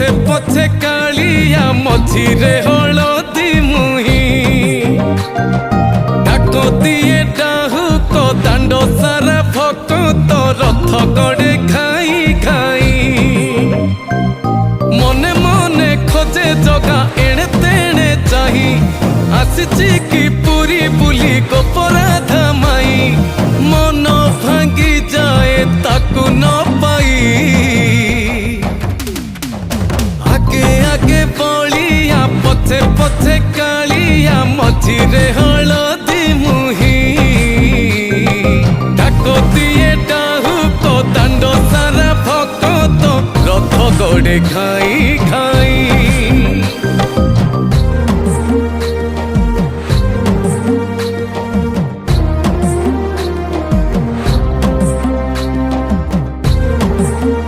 पछे पछे कालिया मझिरे हलदी मुही डाको दिए डाहुक दांड सारा भक्त रथ गड़े खाई खाई मने मने खोजे जगा एणे तेणे चाही आसिची कि पुरी बुली गोपराधा माई मन भांगी जाए ताकू न पाई आगे आगे बलिया पछे पछे कालिया मझिरे हलदी मुही डाको दिए डाहुक दांड सारा भक्त रथ गड़े खाई खाई।